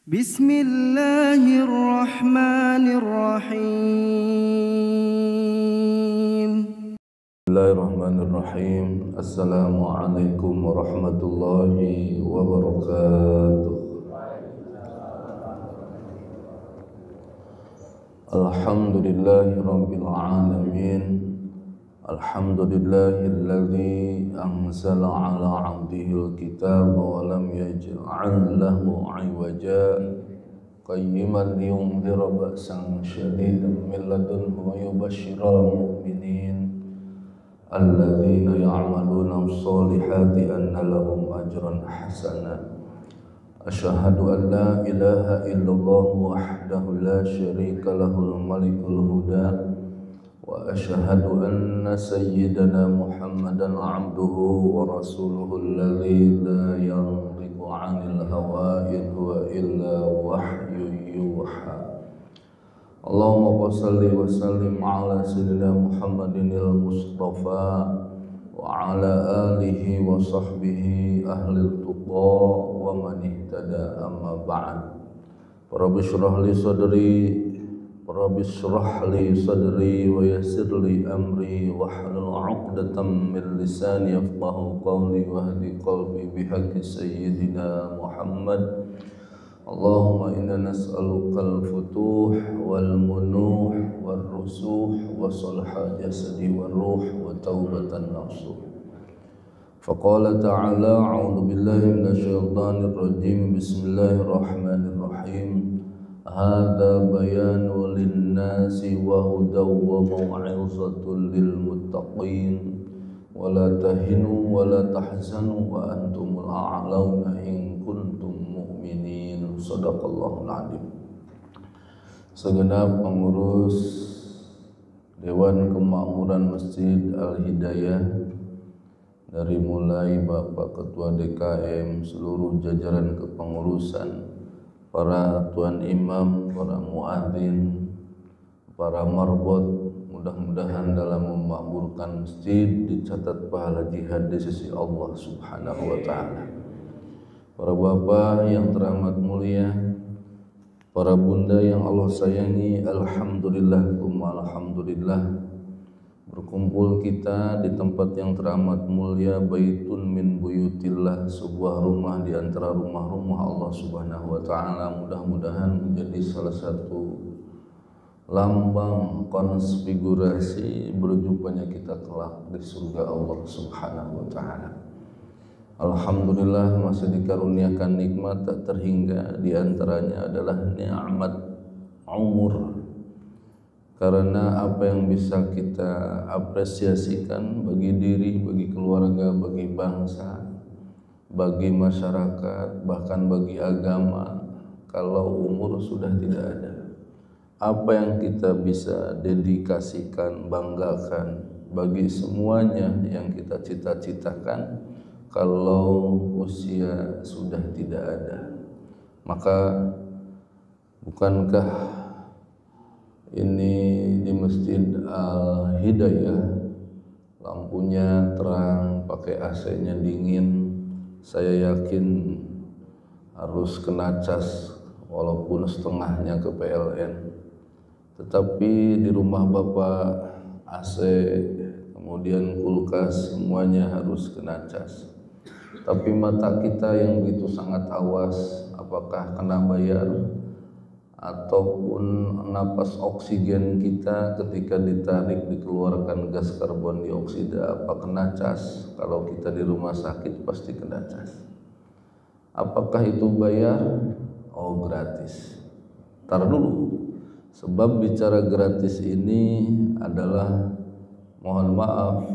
Bismillahirrahmanirrahim. Bismillahirrahmanirrahim. Assalamualaikum warahmatullahi wabarakatuh. Alhamdulillahi rabbil alamin. Alhamdulillahilladzi anzala ala 'abdihil kitaba wa lam yaj'al lahu 'iwaja qayyiman liyunzira ba'san syadidan min ladunhu wa yubashshiral mu'minin alladzina ya'maluna as-solihati anna lahum ajran hasana. Asyhadu an la ilaha illallah wahdahu la syarika lahul malikul huda wa asyhadu anna sayyidana Muhammadan 'abduhu wa rasuluhu alladzi la yanṭiqu 'anil hawa in huwa illa wahyu yuha. Allahumma shalli wa sallim ala sayyidina Muhammadinil Mustafa wa ala alihi wa sahbihi ahlil tuqa wa man ihtada amma ba'd. Rabbi shrah li sadri wa yassir li amri wahlul 'uqdatam min lisani yafqahu qawli wahdi qalbi bihaqqi sayyidina Muhammad. Allahumma inna nas'aluka al-futuh wal munuh wal rusuh wa salha jasadi wal ruh wa taubatan nasuh. Faqala ta'ala a'udhu billahi minasyaitanir rajim. Bismillahirrahmanirrahim. Hadza bayanu lin-nasi wa hudaw wa mau'izatul lil muttaqin. Wa la tahinu wa la tahzanu wa antumul a'launa in kuntum mu'minin. Shadaqallahul adzim. Segenap pengurus Dewan Kemakmuran Masjid Al-Hidayah, dari mulai Bapak Ketua DKM, seluruh jajaran kepengurusan, para tuan imam, para muadzin, para marbot, mudah-mudahan dalam memakmurkan masjid dicatat pahala jihad di sisi Allah Subhanahu wa taala. Para bapak yang teramat mulia, para bunda yang Allah sayangi, alhamdulillah alhamdulillah, berkumpul kita di tempat yang teramat mulia, baitun min buyutillah, sebuah rumah di antara rumah-rumah Allah Subhanahu wa taala. Mudah-mudahan menjadi salah satu lambang konfigurasi berjumpanya kita kelak di surga Allah Subhanahu wa taala. Alhamdulillah masih dikaruniakan nikmat tak terhingga, di antaranya adalah nikmat umur. Karena apa yang bisa kita apresiasikan bagi diri, bagi keluarga, bagi bangsa, bagi masyarakat, bahkan bagi agama, kalau umur sudah tidak ada, apa yang kita bisa dedikasikan, banggakan bagi semuanya yang kita cita-citakan, kalau usia sudah tidak ada, maka bukankah ini di Masjid Al-Hidayah lampunya terang, pakai AC-nya dingin, saya yakin harus kena cas walaupun setengahnya ke PLN. Tetapi di rumah Bapak AC, kemudian kulkas, semuanya harus kena cas. Tapi mata kita yang begitu sangat awas, apakah kena bayar? Ataupun napas oksigen kita ketika ditarik dikeluarkan gas karbon dioksida, apa kena cas? Kalau kita di rumah sakit pasti kena cas. Apakah itu bayar? Oh, gratis. Tar dulu, sebab bicara gratis ini adalah, mohon maaf,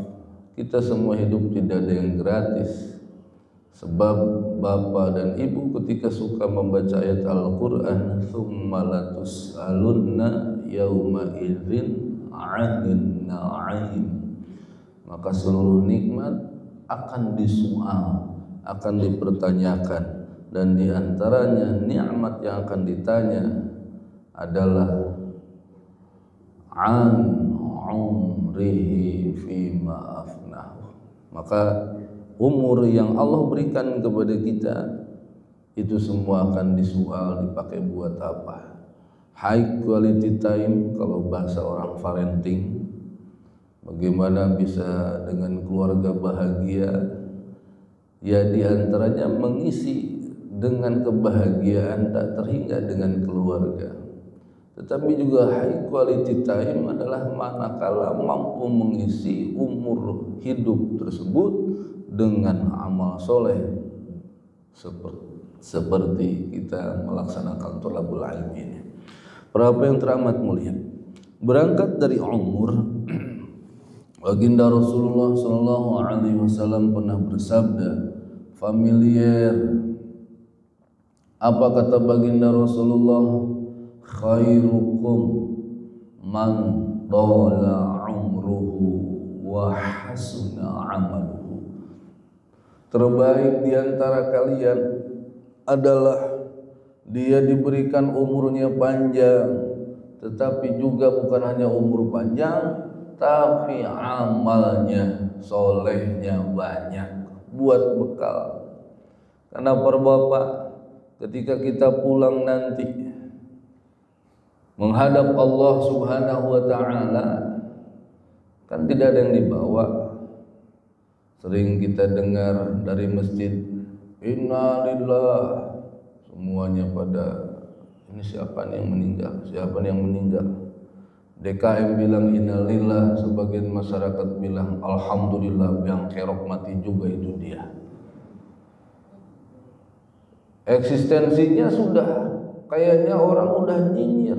kita semua hidup tidak ada yang gratis. Sebab bapak dan ibu ketika suka membaca ayat Al-Quran, thumma latus'alunna yawma idzin 'anil na'im, maka seluruh nikmat akan disoal, akan dipertanyakan, dan diantaranya nikmat yang akan ditanya adalah an umrihi fima afnahu. Maka umur yang Allah berikan kepada kita itu semua akan disoal dipakai buat apa. High quality time kalau bahasa orang parenting, bagaimana bisa dengan keluarga bahagia, ya diantaranya mengisi dengan kebahagiaan tak terhingga dengan keluarga. Tetapi juga high quality time adalah manakala mampu mengisi umur hidup tersebut dengan amal soleh seperti kita melaksanakan thalabul ilmi ini. Para yang teramat mulia, berangkat dari umur, baginda Rasulullah SAW pernah bersabda, familiar. Apa kata baginda Rasulullah? Khairukum man tala umruhu wa hasuna amaluhu. Terbaik di antara kalian adalah dia diberikan umurnya panjang, tetapi juga bukan hanya umur panjang, tapi amalnya solehnya banyak buat bekal. Karena para bapak, ketika kita pulang nanti menghadap Allah Subhanahu wa ta'ala, kan tidak ada yang dibawa. Sering kita dengar dari masjid, innalillah, semuanya pada ini siapa nih yang meninggal, siapa nih yang meninggal. DKM bilang innalillah, sebagian masyarakat bilang alhamdulillah, yang kerok mati juga itu dia. Eksistensinya sudah kayaknya orang udah nyinyir,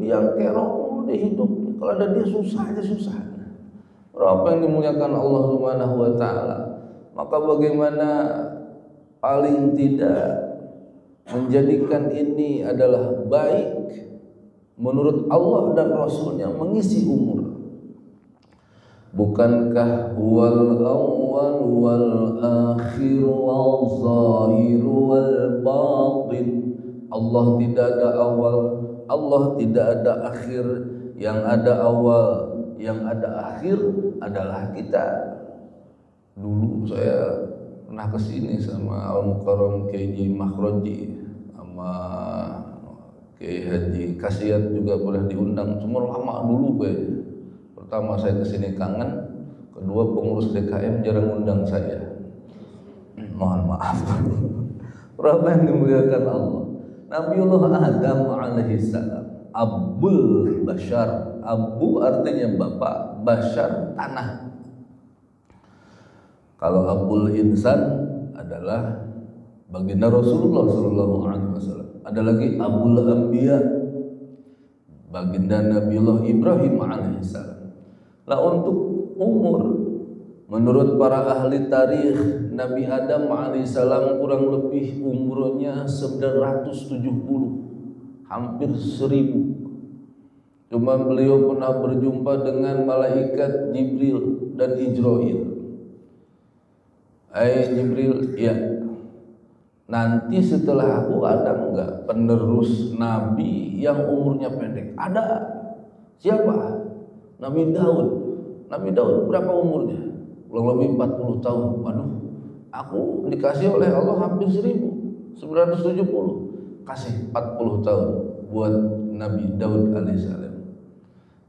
biang kerok udah hidup, kalau ada dia susah aja susah. Apa yang dimuliakan Allah Subhanahu wa ta'ala, maka bagaimana paling tidak menjadikan ini adalah baik menurut Allah dan Rasulnya mengisi umur. Bukankah huwal awwal wal akhir wal zahir wal batin? Allah tidak ada awal, Allah tidak ada akhir, yang ada awal, yang ada akhir adalah kita. Dulu saya pernah kesini sama Al-Mukarram Kiai Makhroji, sama Kiai Haji Kasiat juga pernah diundang, cuma lama dulu kayaknya. Pertama saya kesini kangen, kedua pengurus DKM jarang undang saya. Mohon maaf. Berapa yang dimuliakan Allah. Nabiullah Adam alaihissalam, Abul Bashar. Abu artinya bapak, Bashar tanah. Kalau Abul Insan adalah baginda Rasulullah SAW. Ada lagi Abul Anbiya, baginda Nabiullah Ibrahim alaihissalam. Nah, untuk umur, menurut para ahli tarikh, Nabi Adam alaihissalam kurang lebih umurnya 970, hampir 1000. Cuma beliau pernah berjumpa dengan malaikat Jibril dan Ijrail. Jibril, ya, nanti setelah aku ada enggak penerus Nabi yang umurnya pendek? Ada. Siapa? Nabi Daud. Nabi Daud berapa umurnya? Kurang lebih 40 tahun. Waduh, aku dikasih oleh Allah hampir 1970. Kasih 40 tahun buat Nabi Daud alaihissalam.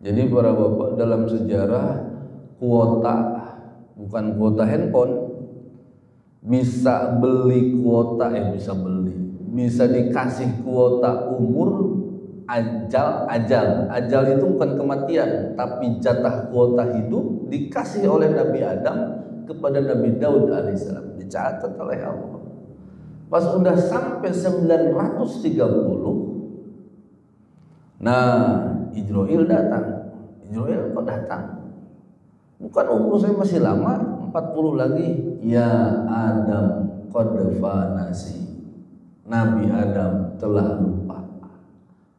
Jadi para bapak, dalam sejarah kuota, bukan kuota handphone, bisa beli kuota, bisa dikasih kuota umur, ajal itu bukan kematian, tapi jatah kuota hidup dikasih oleh Nabi Adam kepada Nabi Daud alaihissalam, dicatat oleh Allah. Pas udah sampai 930, nah Ijrail datang. Ijrail kok datang? Bukan umur saya masih lama, 40 lagi. Ya Adam qad fanasi, Nabi Adam telah lupa.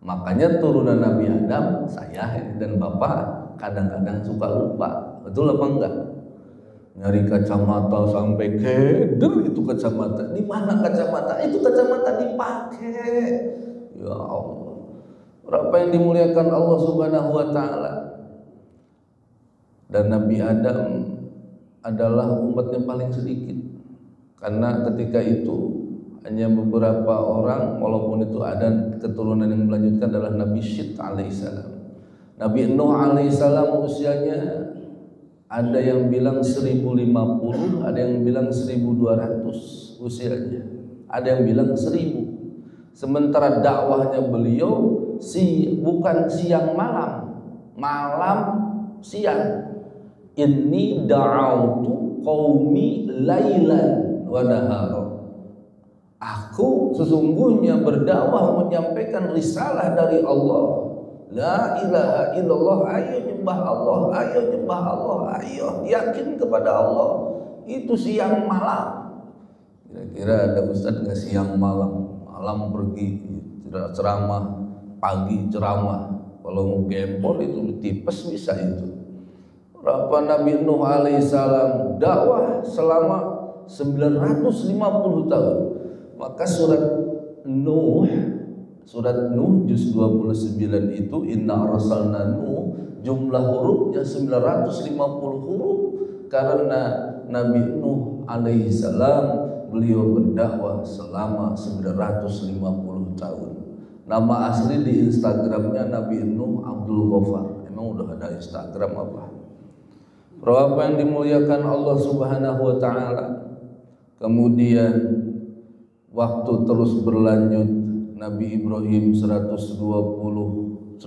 Makanya turunan Nabi Adam, saya dan bapak kadang-kadang suka lupa. Betul apa enggak? Nyari kacamata sampai keder itu kacamata. Di mana kacamata? Itu kacamata dipakai. Ya Allah. Berapa yang dimuliakan Allah Subhanahu wa ta'ala. Dan Nabi Adam adalah umat yang paling sedikit. Karena ketika itu hanya beberapa orang, walaupun itu ada keturunan yang melanjutkan adalah Nabi Syed alaihissalam. Nabi Nuh alaihissalam usianya ada yang bilang 1050, ada yang bilang 1200 usianya, ada yang bilang 1000. Sementara dakwahnya beliau bukan siang malam, malam siang. Inni da'autu qaumi lailan wa nahara. Aku sesungguhnya berdakwah menyampaikan risalah dari Allah. La ilaha illallah, ayo nyembah Allah, ayo nyembah Allah, ayo yakin kepada Allah. Itu siang malam. Kira-kira ada ustaz nggak siang malam? Malam pergi ceramah, pagi ceramah. Kalau gempol itu tipes bisa itu. Berapa Nabi Nuh alaihissalam dakwah selama 950 tahun. Maka surat Nuh juz 29 itu inna arsalna Nuh, jumlah hurufnya 950 huruf karena Nabi Nuh alaihissalam beliau berdakwah selama 950 tahun. Nama asli di Instagramnya Nabi Nuh Abdul Ghaffar. Emang udah ada Instagram apa? Berapa yang dimuliakan Allah Subhanahu wa taala. Kemudian waktu terus berlanjut, Nabi Ibrahim 175,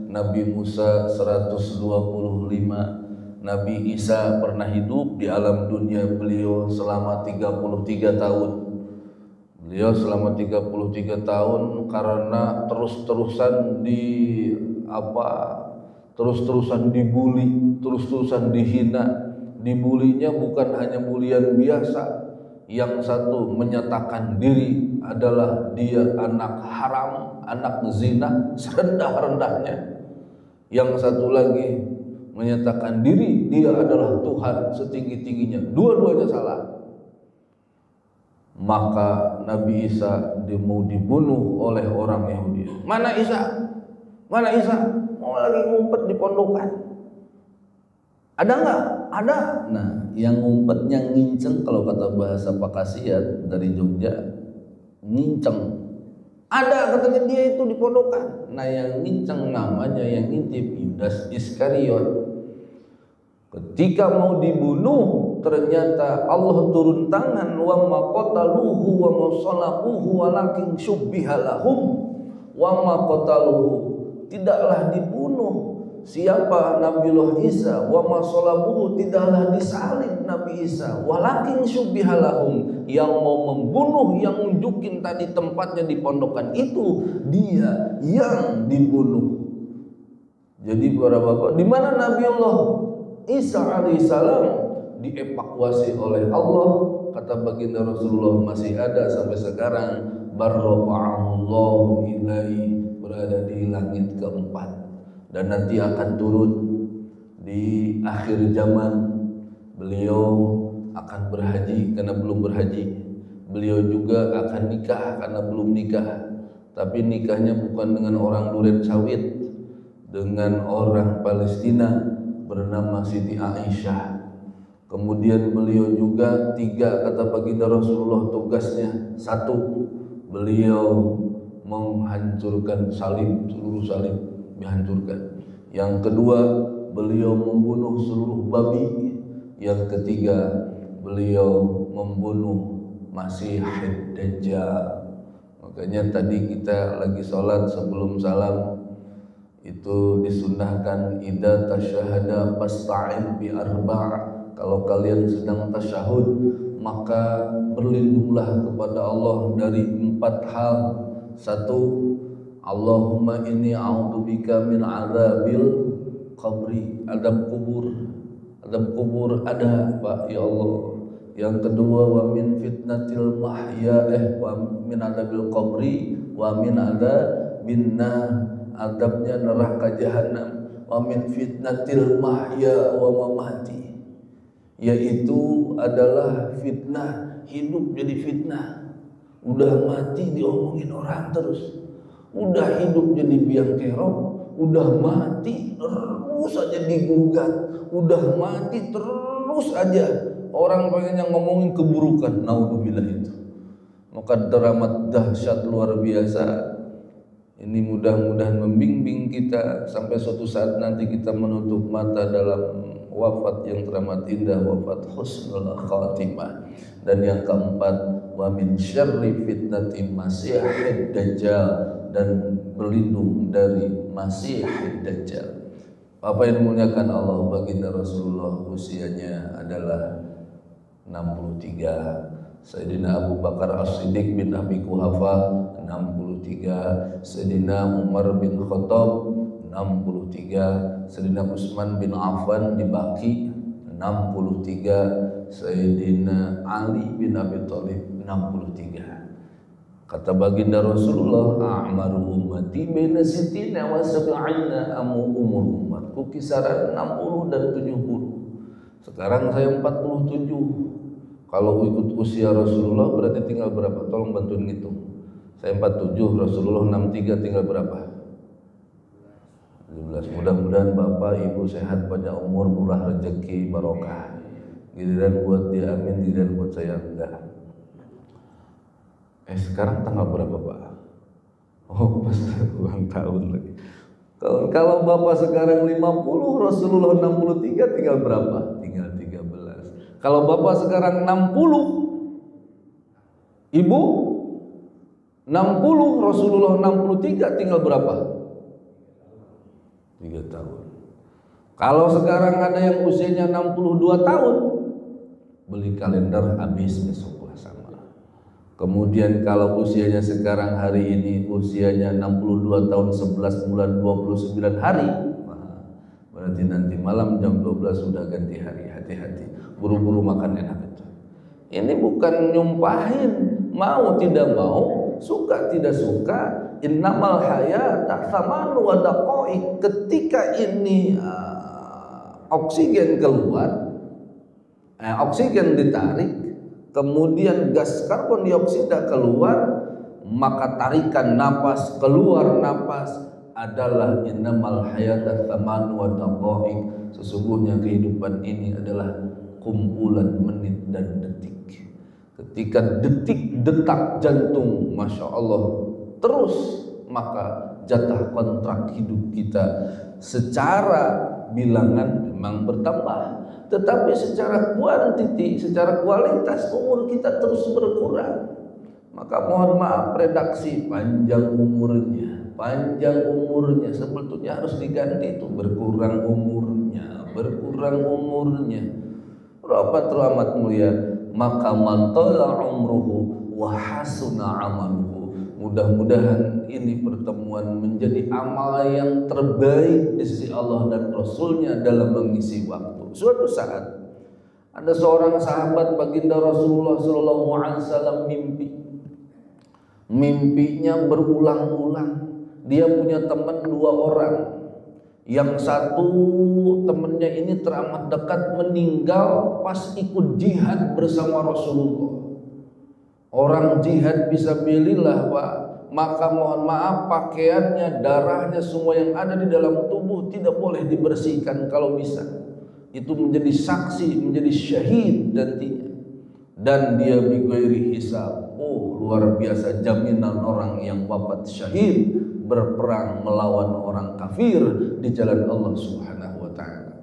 Nabi Musa 125, Nabi Isa pernah hidup di alam dunia beliau selama 33 tahun. Beliau selama 33 tahun karena terus-terusan dibully, terus-terusan dihina. Dibulinya bukan hanya bulian biasa. Yang satu menyatakan diri adalah dia anak haram, anak zina serendah-rendahnya. Yang satu lagi menyatakan diri dia adalah Tuhan setinggi-tingginya. Dua-duanya salah. Maka Nabi Isa mau dibunuh oleh orang Yahudi. Mana Isa? Mana Isa? Mau lagi ngumpet di pondokan. Ada nggak? Ada. Nah, yang ngumpetnya nginceng, kalau kata bahasa Pak Kasiat dari Jogja, nginceng. Ada katanya dia itu di pondokan. Nah, yang nginceng namanya, yang ngintip Yudas Iskariot. Ketika mau dibunuh, ternyata Allah turun tangan, wa ma qataluhu wa ma salabuhu walakin syubbiha lahum wa ma qataluhu. Tidaklah dibunuh siapa Nabiullah Isa, wa ma salabuhu, tidaklah disalib Nabi Isa, walakin syubbiha lahum. Yang mau membunuh, yang nunjukin tadi tempatnya di pondokan itu dia yang dibunuh. Jadi para bapak, di mana Nabiullah Isa alaihissalam dievakuasi oleh Allah, kata baginda Rasulullah masih ada sampai sekarang. Barrafa'ahullahu ilaihi, berada di langit keempat, dan nanti akan turun di akhir zaman. Beliau akan berhaji karena belum berhaji. Beliau juga akan nikah karena belum nikah. Tapi nikahnya bukan dengan orang Duren Sawit, dengan orang Palestina bernama Siti Aisyah. Kemudian beliau juga 3, kata baginda Rasulullah tugasnya. 1, beliau menghancurkan salib, seluruh salib dihancurkan. Yang kedua, beliau membunuh seluruh babi. Yang ketiga, beliau membunuh Masih Dajjal. Makanya tadi kita lagi sholat sebelum salam itu disunnahkan idza tasyahada fasta'in bi arba'. Kalau kalian sedang tasyahud, maka berlindunglah kepada Allah dari 4 hal. 1, Allahumma inni a'udzubika min adzabil qabri, azab kubur. Azab kubur ada, Pak, ya Allah. Yang kedua, wa min fitnatil mahya wa min adzabil qabri wa min adzabin nar, adabnya neraka jahanam. Wa min fitnatil mahya wa mamati, yaitu adalah fitnah hidup jadi fitnah. Udah mati diomongin orang terus, udah hidup jadi biang kerok, udah mati terus aja digugat, udah mati terus aja orang pengen yang ngomongin keburukan. Naudzubillah itu. Maka teramat dahsyat luar biasa. Ini mudah-mudahan membimbing kita sampai suatu saat nanti kita menutup mata dalam wafat yang teramat indah, wafat husnul khatimah. Dan yang keempat, wa min syarri fitnati masihid dajjal, dan berlindung dari masihid dajjal. Apa yang dimuliakan Allah, baginda Rasulullah usianya adalah 63. Sayyidina Abu Bakar As-Siddiq bin Abi Quhafa 63, Sayyidina Umar bin Khattab 63, Sayyidina Utsman bin Affan di Baqi 63, Sayyidina Ali bin Abi Thalib 63. Kata baginda Rasulullah, a'maru ummati baina sittina wa sab'ina umur umatku kisaran 60 dan 70. Sekarang saya 47. Kalau ikut usia Rasulullah berarti tinggal berapa? Tolong bantuin ngitung. Saya 47, Rasulullah 63, tinggal berapa? 17. Mudah-mudahan Bapak Ibu sehat, panjang umur, murah rezeki, barokah. Giliran buat dia amin, giliran buat saya enggak. Sekarang tanggal berapa, Pak? Oh, pas ulang tahun lagi. Kalau Bapak sekarang 50, Rasulullah 63, tinggal berapa? Tinggal 13. Kalau Bapak sekarang 60, Ibu 60, Rasulullah 63, tinggal berapa? 3 tahun. Kalau sekarang ada yang usianya 62 tahun, beli kalender habis besok sama. Kemudian kalau usianya sekarang hari ini usianya 62 tahun 11 bulan 29 hari, berarti nanti malam jam 12 sudah ganti hari. Hati-hati, buru-buru makan enak itu. Ini bukan nyumpahin, mau tidak mau, suka tidak suka. Innamal hayata thamanu wa daqaiq. Ketika ini oksigen keluar, oksigen ditarik, kemudian gas karbon dioksida keluar, maka tarikan napas, keluar napas adalah innamal hayata thamanu wa daqaiq. Sesungguhnya kehidupan ini adalah kumpulan menit dan detik. Ketika detik-detak jantung, Masya Allah, terus, maka jatah kontrak hidup kita secara bilangan memang bertambah, tetapi secara kuantiti, secara kualitas umur kita terus berkurang. Maka mohon maaf, redaksi panjang umurnya sebetulnya harus diganti itu, berkurang umurnya. Berapa teramat mulia, maka man tala umruhu wa hasuna amaluhu. Mudah-mudahan ini pertemuan menjadi amal yang terbaik di sisi Allah dan Rasulnya dalam mengisi waktu. Suatu saat ada seorang sahabat baginda Rasulullah SAW mimpinya berulang-ulang. Dia punya teman 2 orang. Yang satu temannya ini teramat dekat meninggal pas ikut jihad bersama Rasulullah. Orang jihad fisabilillah, Pak, maka mohon maaf, pakaiannya, darahnya, semua yang ada di dalam tubuh tidak boleh dibersihkan kalau bisa. Itu menjadi saksi, menjadi syahid nantinya. Dan dia bighairi hisab. Oh, luar biasa jaminan orang yang wafat syahid berperang melawan orang kafir di jalan Allah Subhanahu wa ta'ala.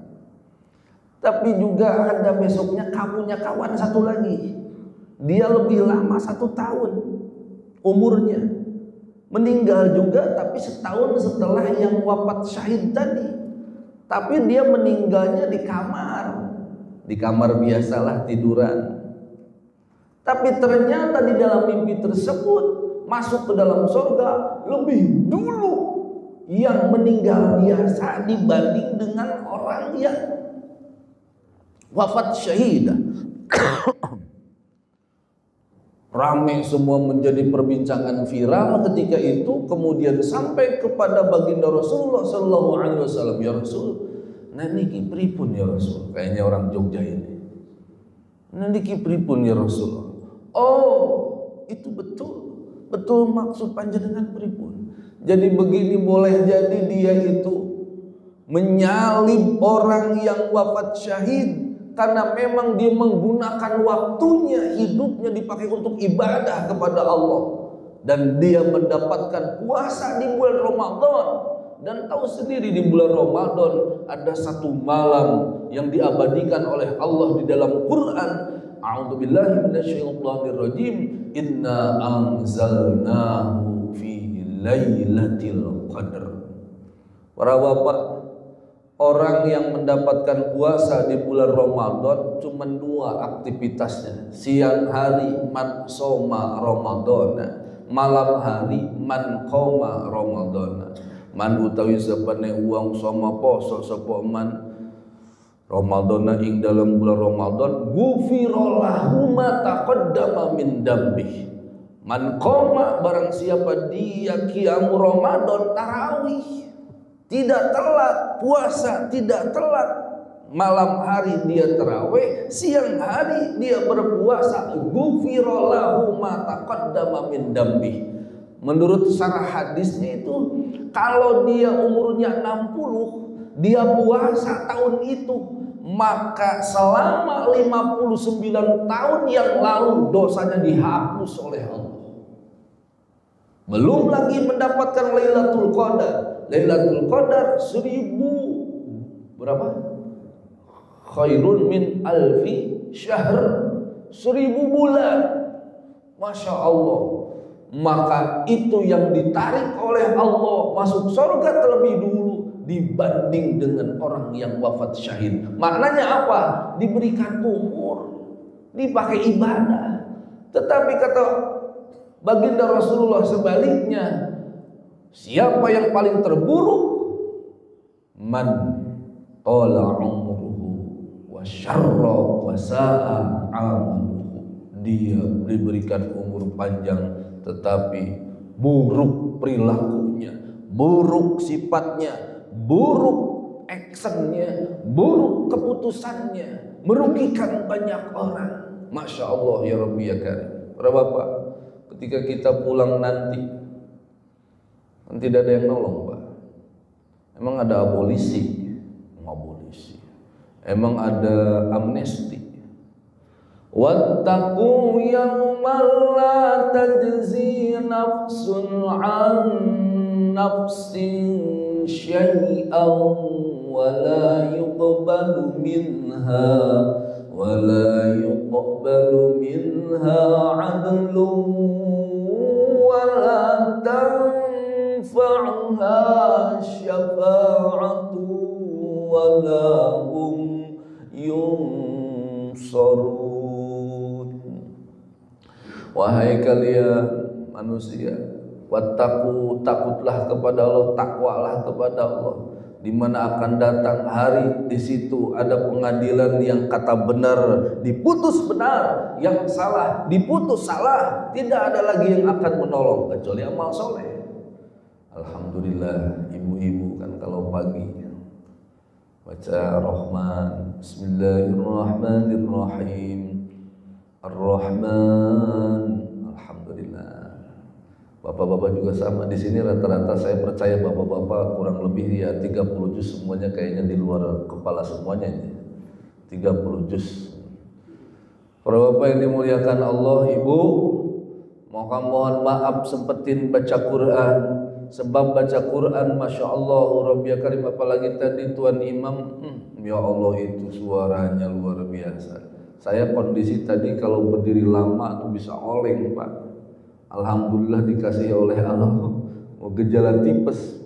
Tapi juga ada besoknya punya kawan satu lagi. Dia lebih lama 1 tahun umurnya. Meninggal juga tapi setahun setelah yang wafat syahid tadi. Tapi dia meninggalnya di kamar. Di kamar biasalah tiduran. Tapi ternyata di dalam mimpi tersebut masuk ke dalam surga lebih dulu yang meninggal biasa dibanding dengan orang yang wafat syahid. Ramai semua menjadi perbincangan viral ketika itu, kemudian sampai kepada baginda Rasulullah sallallahu alaihi wasallam, ya Rasul, nah niki pripun ya Rasul? Kayaknya orang Jogja ini. Nah niki pripun ya Rasul? Oh, itu betul maksud panjenengan pripun. Jadi begini, boleh jadi dia itu menyalib orang yang wafat syahid karena memang dia menggunakan waktunya, hidupnya dipakai untuk ibadah kepada Allah, dan dia mendapatkan puasa di bulan Ramadan. Dan tahu sendiri di bulan Ramadan ada satu malam yang diabadikan oleh Allah di dalam Quran. A'udzubillahi minasyaitonirrajim. Inna anzalnahu fi lailatul qadar. Para bapak, orang yang mendapatkan puasa di bulan Ramadan cuma dua aktivitasnya. Siang hari man soma Ramadana, malam hari man qoma Ramadana. Man utawi sapane uang soma poso sapa man Ramadana ing dalam bulan Ramadan, ghufira lahu ma taqaddama min dambi. Man qoma, barang siapa dia qiyamul Ramadan, tarawih, tidak telat puasa, tidak telat. Malam hari dia tarawih, siang hari dia berpuasa, ghufira lahu ma taqaddama min dambi. Menurut syarah hadisnya itu, kalau dia umurnya 60, dia puasa tahun itu, maka selama 59 tahun yang lalu dosanya dihapus oleh Allah. Belum lagi mendapatkan Lailatul Qadar. Lailatul Qadar 1000 berapa? Khairun min alfi syahr, 1000 bulan. Masya Allah. Maka itu yang ditarik oleh Allah masuk surga terlebih dulu dibanding dengan orang yang wafat syahid. Maknanya apa? Diberikan umur, dipakai ibadah. Tetapi kata baginda Rasulullah sebaliknya, siapa yang paling terburuk? Man tala umruhu wa syarra wa sa'a amaluhu. Dia diberikan umur panjang tetapi buruk perilakunya, buruk sifatnya, buruk actionnya, buruk keputusannya, merugikan banyak orang. Masya Allah ya Rabbi ya Karim. Para bapak, ketika kita pulang nanti, kan tidak ada yang nolong, Pak. Emang ada abolisi? Emang ada amnesti? Wattaqu yawman la tajzi nafsun an nafsin syai'an wa la yuqbalu minha adlun wa la tanfa'uha syafa'atu wa la hum yunsarun. Wahai kalian manusia, wattaqu, takutlah kepada Allah, takwalah kepada Allah, di mana akan datang hari, di situ ada pengadilan, yang kata benar diputus benar, yang salah diputus salah, tidak ada lagi yang akan menolong kecuali amal soleh. Alhamdulillah, ibu-ibu kan kalau pagi baca Rahman, Bismillahirrahmanirrahim, Ar-Rahman, alhamdulillah. Bapak-bapak juga sama di sini, rata-rata saya percaya bapak-bapak kurang lebih ya 30 juz semuanya, kayaknya di luar kepala semuanya ini. 30 juz. Para bapak yang dimuliakan Allah, ibu, mohon maaf sempetin baca Quran, sebab baca Quran Masya Allah Rabbi Karim, apalagi tadi Tuan Imam, ya Allah itu suaranya luar biasa. Saya kondisi tadi kalau berdiri lama tuh bisa oleng, Pak. Alhamdulillah dikasih oleh Allah mau gejala tipes,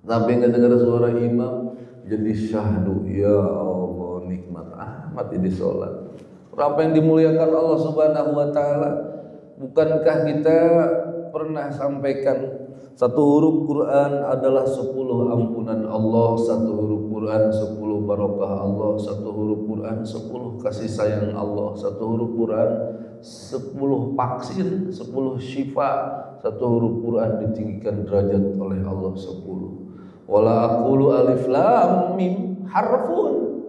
tapi nggak dengar suara imam jadi syahdu. Ya Allah, nikmat amat ini sholat. Apa yang dimuliakan Allah Subhanahu Wa Taala, bukankah kita pernah sampaikan satu huruf Quran adalah 10 ampunan Allah, satu huruf Quran 10 barokah Allah, satu huruf Quran 10 kasih sayang Allah, satu huruf Quran 10 vaksin, 10 syifa, satu huruf Quran ditinggikan derajat oleh Allah 10. Wala aqulu alif lam mim harfun,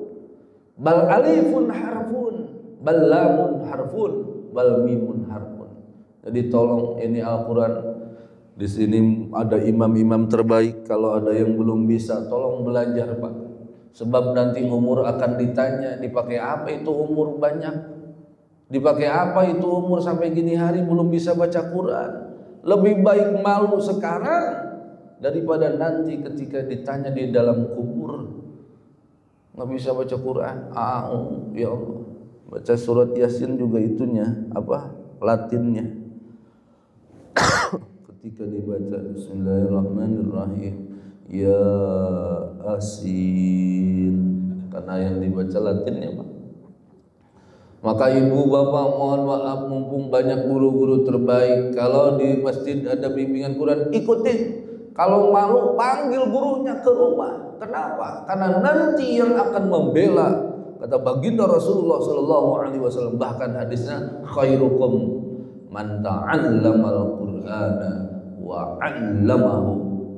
bal alifun harfun, bal lamun harfun, bal mimun harfun. Jadi tolong, ini Al-Quran. Di sini ada imam-imam terbaik. Kalau ada yang belum bisa, tolong belajar, Pak. Sebab nanti umur akan ditanya, dipakai apa itu umur banyak? Dipakai apa itu umur sampai gini hari belum bisa baca Quran? Lebih baik malu sekarang daripada nanti ketika ditanya di dalam kubur nggak bisa baca Quran. Ya Allah, baca surat Yasin juga itunya apa Latinnya. Ketika dibaca Bismillahirrahmanirrahim, ya Asin, karena yang dibaca Latinnya Pak. Maka ibu bapak mohon maaf, mumpung banyak guru-guru terbaik, kalau di masjid ada bimbingan Quran ikutin. Kalau malu panggil gurunya ke rumah. Kenapa? Karena nanti yang akan membela, kata baginda Rasulullah SAW, bahkan hadisnya khairukum man ta'allamal Qur'ana wa 'allamahu.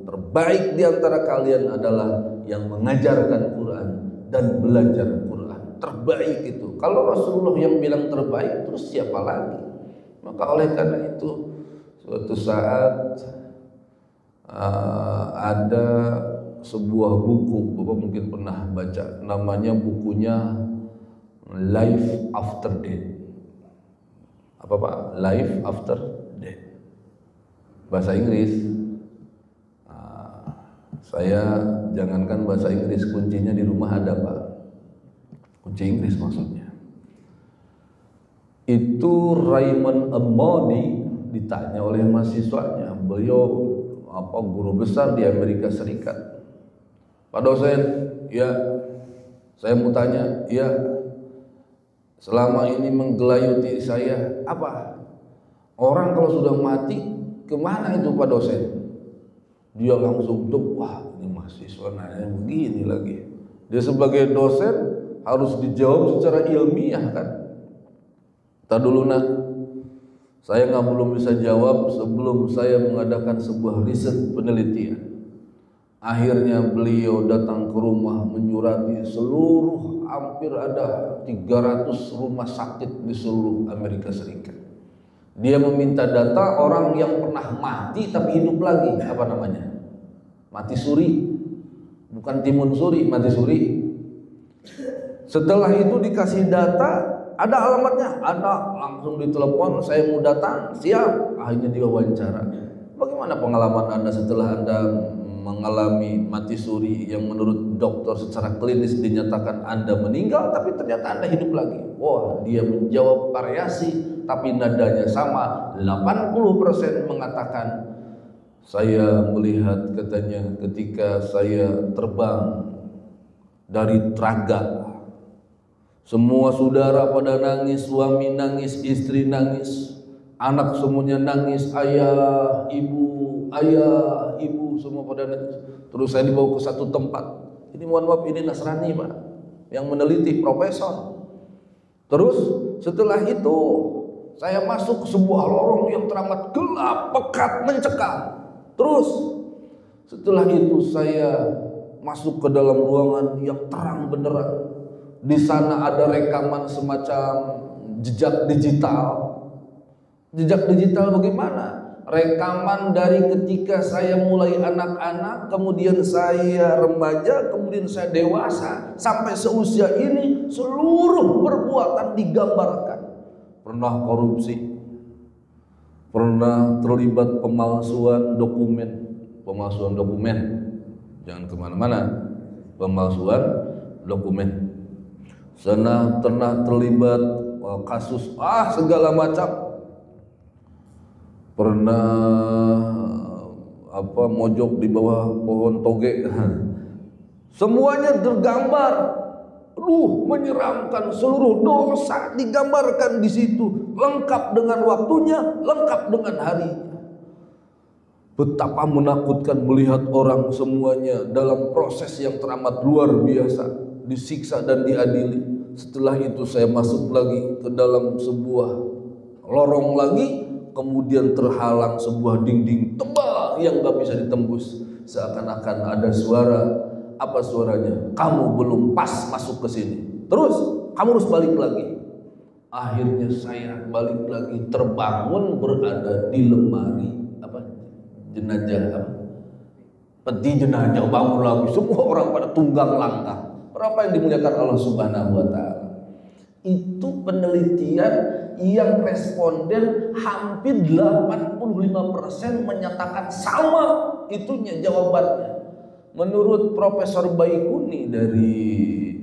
Terbaik di antara kalian adalah yang mengajarkan Quran dan belajar Quran. Terbaik itu. Kalau Rasulullah yang bilang terbaik, terus siapa lagi? Maka oleh karena itu suatu saat ada sebuah buku, Bapak mungkin pernah baca, namanya bukunya Life After Death. Apa Pak? Life After Death. Bahasa Inggris. Saya jangankan bahasa Inggris, kuncinya di rumah ada Pak. Kunci Inggris maksudnya. Itu Raymond Moody ditanya oleh mahasiswanya, beliau guru besar di Amerika Serikat. Pak dosen, ya saya mau tanya, ya selama ini menggelayuti saya apa? Orang kalau sudah mati kemana itu Pak dosen? Dia langsung tuh, wah ini mahasiswa nanya begini lagi. Dia sebagai dosen harus dijawab secara ilmiah kan. Tadi dulu nak, saya belum bisa jawab sebelum saya mengadakan sebuah riset penelitian. Akhirnya beliau datang ke rumah menyurati seluruh, hampir ada 300 rumah sakit di seluruh Amerika Serikat. Dia meminta data orang yang pernah mati tapi hidup lagi. Apa namanya? Mati suri. Bukan timun suri, mati suri. Setelah itu dikasih data, ada alamatnya, ada, langsung ditelepon, saya mau datang, siap. Akhirnya diwawancara. Bagaimana pengalaman Anda setelah Anda mengalami mati suri yang menurut dokter secara klinis dinyatakan Anda meninggal, tapi ternyata Anda hidup lagi? Wah, dia menjawab variasi, tapi nadanya sama. 80% mengatakan, saya melihat, katanya, ketika saya terbang dari Traga, semua saudara pada nangis, suami nangis, istri nangis, anak semuanya nangis, ayah, ibu, semua pada nangis. Terus saya dibawa ke satu tempat. Ini mohon maaf, ini Nasrani Pak, yang meneliti, profesor. Terus setelah itu saya masuk ke sebuah lorong yang teramat gelap, pekat, mencekam. Terus setelah itu saya masuk ke dalam ruangan yang terang benderang. Di sana ada rekaman semacam jejak digital. Jejak digital bagaimana? Rekaman dari ketika saya mulai anak-anak, kemudian saya remaja, kemudian saya dewasa, sampai seusia ini seluruh perbuatan digambarkan. Pernah korupsi, pernah terlibat pemalsuan dokumen, jangan kemana-mana, pemalsuan dokumen. Pernah terlibat kasus segala macam. Pernah mojok di bawah pohon toge. Semuanya tergambar. Menyeramkan, seluruh dosa digambarkan di situ, lengkap dengan waktunya, lengkap dengan harinya. Betapa menakutkan melihat orang semuanya dalam proses yang teramat luar biasa, disiksa dan diadili. Setelah itu saya masuk lagi ke dalam sebuah lorong lagi, kemudian terhalang sebuah dinding tebal yang gak bisa ditembus. Seakan-akan ada suara. Apa suaranya? Kamu belum pas masuk ke sini. Terus kamu harus balik lagi. Akhirnya saya balik lagi, terbangun berada di lemari jenazah, peti jenazah, bangun lagi. Semua orang pada tunggang langkah. Berapa yang dimuliakan Allah Subhanahu wa taala? Itu penelitian yang responden hampir 85% menyatakan sama itunya jawabannya. Menurut Profesor Baikuni dari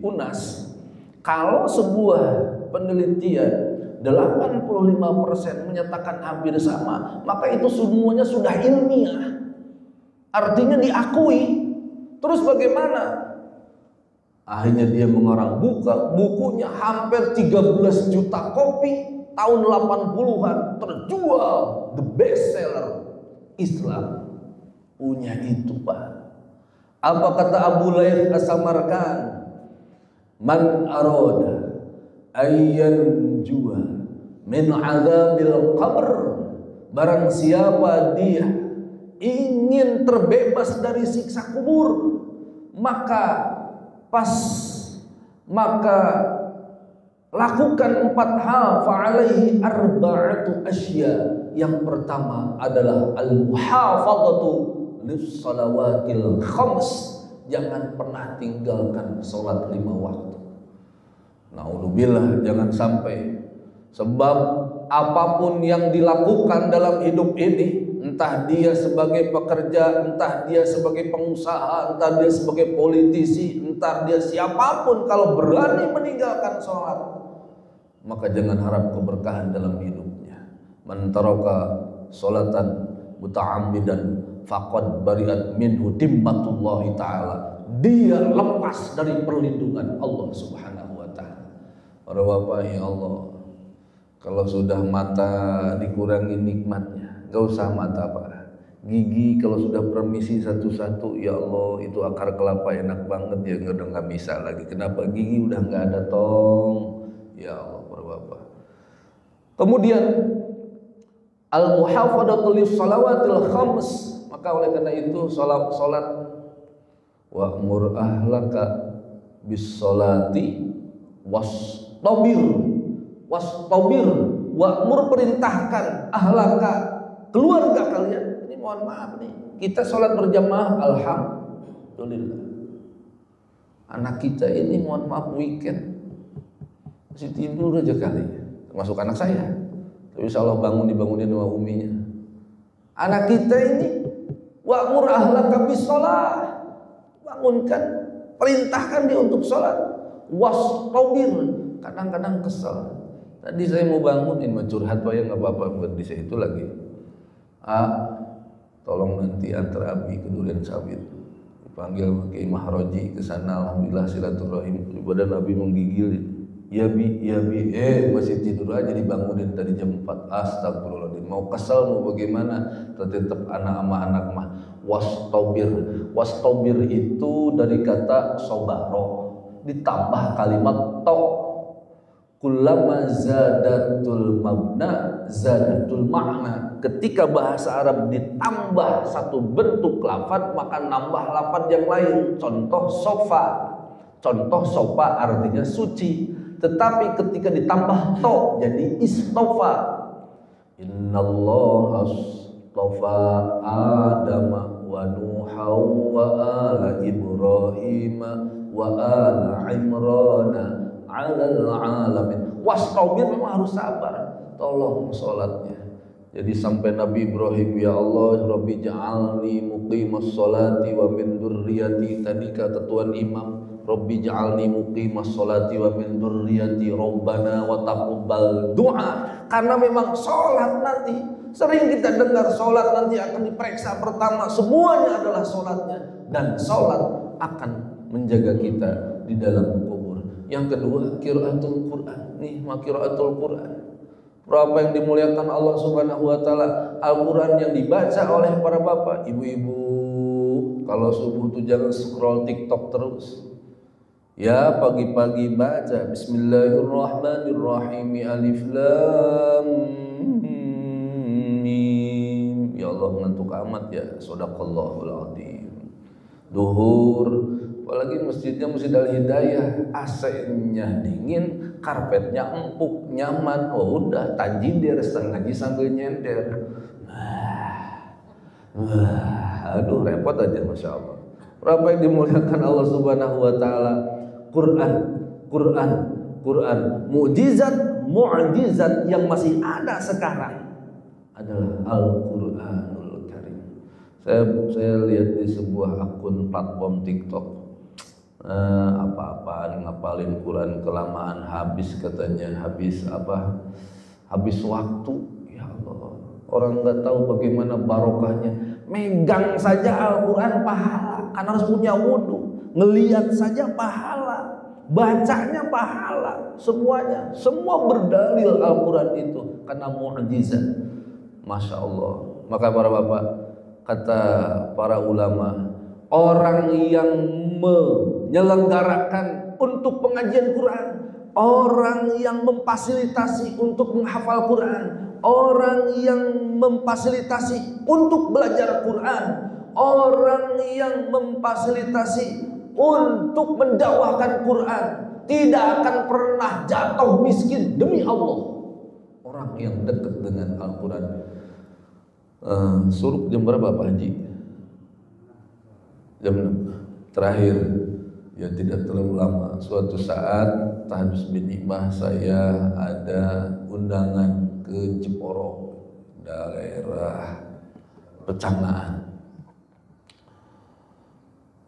UNAS, kalau sebuah penelitian 85% menyatakan hampir sama, maka itu semuanya sudah ilmiah. Artinya diakui. Terus bagaimana? Akhirnya dia mengarang bukunya hampir 13 juta kopi, tahun 80-an terjual, the best seller Islam. Punya itu, Pak. Apa kata Abu Layth As-Samarkan? Man arada ayyan jua min azabil qabr, barang siapa dia ingin terbebas dari siksa kubur, maka lakukan 4 hal. Fa'alaihi arba'atu asya. Yang pertama adalah al-muhafadzatu lis-shalawatil khams. Jangan pernah tinggalkan salat 5 waktu. Naudzubillah, jangan sampai. Sebab apapun yang dilakukan dalam hidup ini, entah dia sebagai pekerja, entah dia sebagai pengusaha, entah dia sebagai politisi, entah dia siapapun, kalau berani meninggalkan sholat, maka jangan harap keberkahan dalam hidupnya. Man taraka sholatan muta'ammidan faqad bari'at minhu dimmatullahi ta'ala. Dia lepas dari perlindungan Allah Subhanahu wa ta'ala. Para bapak, ya Allah, kalau sudah mata dikurangi nikmatnya, gak usah mata, Pak. Gigi kalau sudah permisi satu-satu, ya Allah, itu akar kelapa enak banget ya, udah nggak bisa lagi. Kenapa? Gigi udah nggak ada, tong. Ya Allah, para bapak. Kemudian al-muhafadzatu lis-shalawatil khams. Maka oleh karena itu salat wa'mur ahlaka bis-sholati wastabir wa'mur, perintahkan ahlaka, keluarga kalian. Ini mohon maaf nih, kita sholat berjamaah alhamdulillah. Anak kita ini mohon maaf weekend masih tidur aja kali, termasuk anak saya. Tapi insya Allah dibangunin sama uminya. Anak kita ini wa'mur ahlaka bis sholat, bangunkan, perintahkan dia untuk sholat. Wastabir, kadang-kadang kesel. Tadi saya mau bangunin, mau curhat, Pak, ya nggak apa-apa, buat di situ lagi. Tolong nanti antar Abi ke Durian Sawit. Dipanggil Kiai Mahroji ke sana, alhamdulillah silaturahim. Badan Abi menggigil. Ya bi, masih tidur aja, dibangunin tadi jam 4. Astagfirullahaladzim. Mau kesel mau bagaimana? Tetap anak sama anak mah. Wastabir itu dari kata sobaro ditambah kalimat tok. Kullama zadatul mabna zadatul makna. Ketika bahasa Arab ditambah satu bentuk lafaz, maka nambah lafaz yang lain. Contoh sofa artinya suci, tetapi ketika ditambah to jadi istofa. Innallaha astofa Adama wa Nuha wa ala Ibrahim wa ala Imrana 'alal 'alamin. Wastabir, memang harus sabar. Tolong sholatnya. Jadi sampai Nabi Ibrahim, ya Allah, Rabbi ja'alni muqimas sholati wa min dzurriyyati. Tadi kata Tuan Imam, Rabbi ja'alni muqimas sholati wa min dzurriyyati Rabbana wa taqabbal du'a. Karena memang sholat nanti sering kita dengar, sholat nanti akan diperiksa pertama, semuanya adalah sholatnya, dan sholat akan menjaga kita di dalam kubur. Yang kedua, qiraatul Quran. Nikmat qiraatul Quran. Berapa yang dimuliakan Allah Subhanahu wa taala, Al-Quran yang dibaca oleh para bapak, ibu-ibu. Kalau subuh tuh jangan scroll TikTok terus. Ya, pagi-pagi baca Bismillahirrahmanirrahim, Alif Lam Mim. Ya Allah, ngantuk amat ya. Shadaqallahul adzim. Duhur, apalagi masjidnya Masjid Al-Hidayah, AC-nya dingin, karpetnya empuk, nyaman. Oh udah, tajidir setengah ngaji sambil nyender. Aduh repot aja, Masya Allah. Berapa yang dimuliakan Allah Subhanahu wa taala. Quran, Quran, Quran. Mukjizat yang masih ada sekarang adalah Al-Qur'anul Karim. Saya lihat di sebuah akun platform TikTok, apa-apaan ngapalin Quran kelamaan habis katanya, habis waktu. Ya Allah, orang nggak tahu bagaimana barokahnya. Megang saja Al-Quran pahala, kan harus punya wudhu. Ngelihat saja pahala, bacanya pahala, semuanya, semua berdalil Al-Quran itu karena mukjizat. Masya Allah. Maka para bapak, kata para ulama, orang yang menyelenggarakan untuk pengajian Quran, orang yang memfasilitasi untuk menghafal Quran, orang yang memfasilitasi untuk belajar Quran, orang yang memfasilitasi untuk mendakwahkan Quran, tidak akan pernah jatuh miskin demi Allah. Orang yang dekat dengan Al-Quran. Suruh jam berapa Pak Haji? Jam 6. Terakhir, ya tidak terlalu lama. Suatu saat tahajud binimah saya ada undangan ke Jeporo, daerah Pecangaan.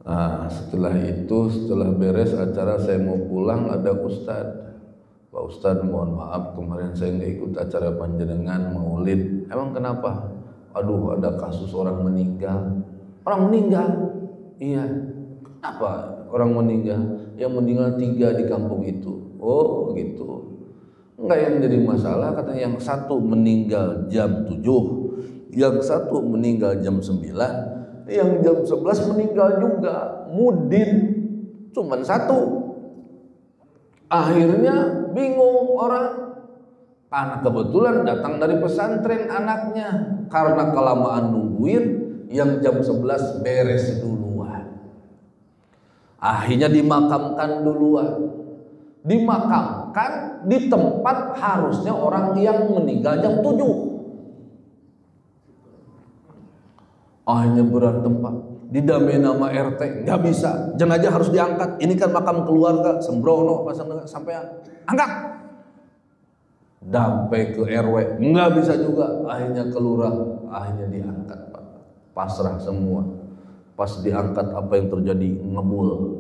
Nah, setelah beres acara saya mau pulang, ada Ustadz. Pak Ustadz, mohon maaf kemarin saya nggak ikut acara panjenengan maulid. Emang kenapa? Aduh, ada kasus orang meninggal. Orang meninggal? Iya. Kenapa orang meninggal? Yang meninggal 3 di kampung itu. Oh gitu. Enggak, yang jadi masalah katanya yang satu meninggal jam 7, yang satu meninggal jam 9, yang jam 11 meninggal juga. Mudin cuman satu. Akhirnya bingung orang, karena kebetulan datang dari pesantren anaknya. Karena kelamaan nungguin, yang jam 11 beres duluan. Akhirnya dimakamkan duluan. Dimakamkan di tempat harusnya orang yang meninggal jam 7. Akhirnya berantem Pak, didamai nama RT, nggak bisa, jenazah harus diangkat. Ini kan makam keluarga, sembrono sampai angkat. Sampai ke RW, nggak bisa juga. Akhirnya ke lurah, akhirnya diangkat Pak. Pasrah semua. Pas diangkat apa yang terjadi? Ngebul.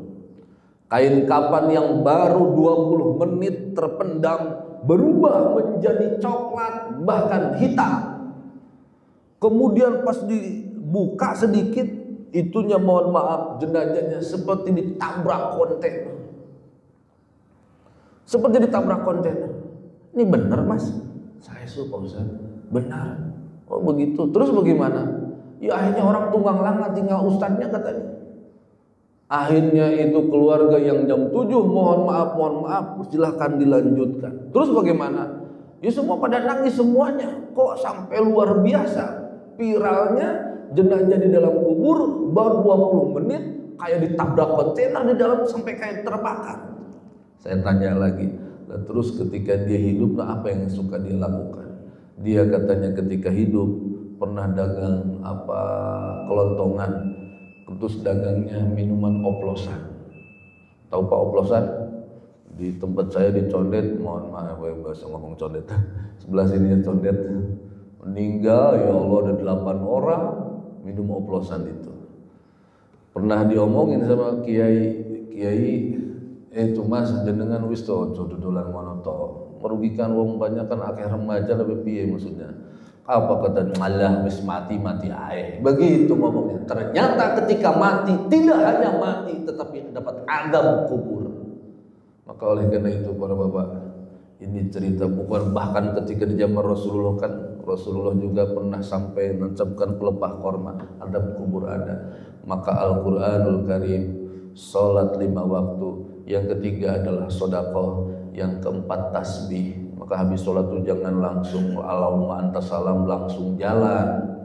Kain kapan yang baru 20 menit terpendam berubah menjadi coklat bahkan hitam. Kemudian pas dibuka sedikit, itunya mohon maaf, jenazahnya seperti ditabrak kontainer. Seperti ditabrak kontainer. Ini benar Mas? Saya suka Ustaz. Benar. Oh begitu. Terus bagaimana? Ya akhirnya orang tunggang langat, tinggal ustadznya katanya. Akhirnya itu keluarga yang jam 7 mohon maaf, silahkan dilanjutkan. Terus bagaimana? Ya semua pada nangis semuanya. Kok sampai luar biasa viralnya jenazah di dalam kubur baru 20 menit kayak ditabrak kontainer di dalam sampai kayak terbakar. Saya tanya lagi, terus ketika dia hidup apa yang suka dia lakukan? Dia katanya ketika hidup pernah dagang kelontongan, terus dagangnya minuman oplosan. Tahu Pak oplosan? Di tempat saya di Condet, mohon maaf saya bahasa ngomong Condet. Sebelah sini Condet. Meninggal ya Allah ada 8 orang minum oplosan itu. Pernah diomongin sama kiai itu Mas jenengan wis to dodolan ngono to. Merugikan wong banyak kan akeh remaja lebih piye maksudnya. Apa kata malah wis mati ae. Begitu ngomongnya. Ternyata ketika mati tidak hanya mati tetapi dapat azab kubur. Maka oleh karena itu para bapak, ini cerita bukan bahkan ketika di zaman Rasulullah kan Rasulullah juga pernah sampai mencapkan pelepah korma, adab kubur ada. Maka Al-Qur'anul Karim, salat 5 waktu, yang ketiga adalah sedekah, yang keempat tasbih. Maka habis sholat itu jangan langsung Allahumma anta salam langsung jalan,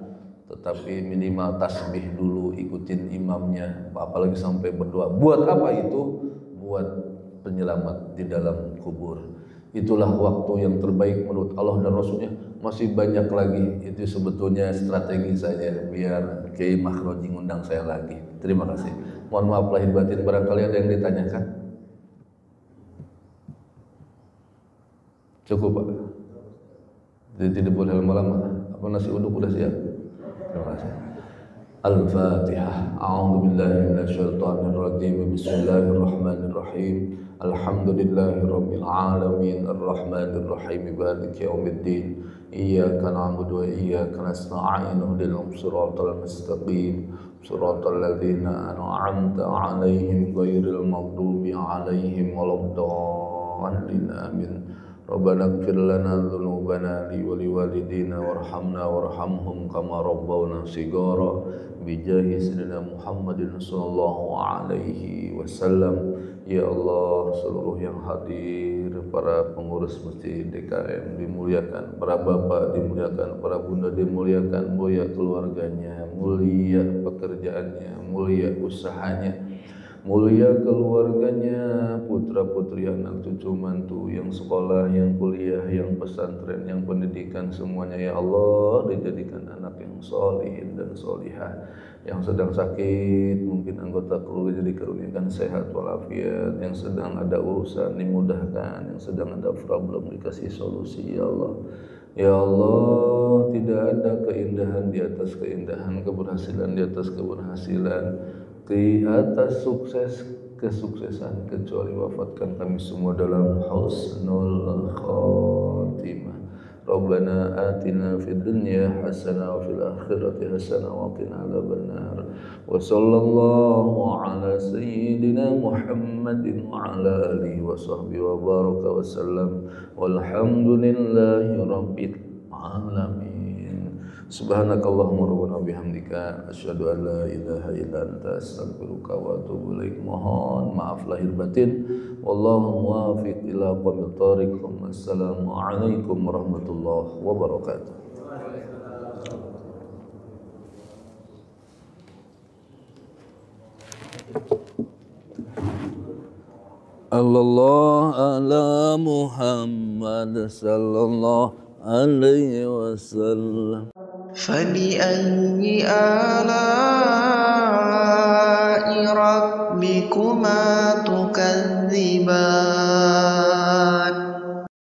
tetapi minimal tasbih dulu, ikutin imamnya, apalagi sampai berdoa. Buat apa itu? Buat penyelamat di dalam kubur. Itulah waktu yang terbaik menurut Allah dan Rasulnya. Masih banyak lagi. Itu sebetulnya strategi saya biar Kiai Makhroji ngundang saya lagi. Terima kasih. Mohon maaf lahir batin barangkali ada yang ditanyakan. Cukup Pak. Jadi tidak boleh lama-lama. Apa nasi uduk udah siap? Terima kasih. Al-Fatihah. A'udzu billahi minasyaitonir rajim. Bismillahirrahmanirrahim. Alhamdulillahirabbil alamin arrahmanir rahim maliki yaumiddin. Iyyaka na'budu wa iyyaka nasta'in. Ihdinas siratal mustaqim. Siratal ladzina an'amta 'alaihim ghairil maghdubi 'alaihim waladdallin. Amin. Rabbana ighfir lana dzunubana wa liwalidina warhamna warhamhum kama rabbawna shighara bijahi sayyidina Muhammadin sallallahu alaihi wasallam. Ya Allah, seluruh yang hadir, para pengurus masjid DKM dimuliakan, para bapak dimuliakan, para bunda dimuliakan, mulia keluarganya, mulia pekerjaannya, mulia usahanya, mulia keluarganya, putra-putri, anak cucu mantu yang sekolah, yang kuliah, yang pesantren, yang pendidikan, semuanya ya Allah dijadikan anak yang solihin dan solihah. Yang sedang sakit, mungkin anggota keluarga dikaruniakan sehat walafiat, yang sedang ada urusan dimudahkan, yang sedang ada problem dikasih solusi ya Allah. Ya Allah, tidak ada keindahan di atas keindahan, keberhasilan di atas keberhasilan, di atas kesuksesan kecuali wafatkan kami semua dalam husnul khatimah. Rabbana atina fid dunya hasanah wa fil akhirati hasanah wa qina adzabannar. Wa sallallahu ala sayyidina Muhammadin wa ala alihi wa sahbihi wa baraka wa sallam. Walhamdulillahi rabbil alamin. Subhanakallahumma rabbana bihamdika asyhadu an la ilaha illa anta astaghfiruka wa atubu ilaik. Mohon maaf lahir batin. Wallahu muwaffiq ila aqwamit thoriq. Assalamu alaikum warahmatullahi wabarakatuh. Allah ala Muhammad sallallahu alaihi wasallam. فبأي آلاء ربكما تكذبان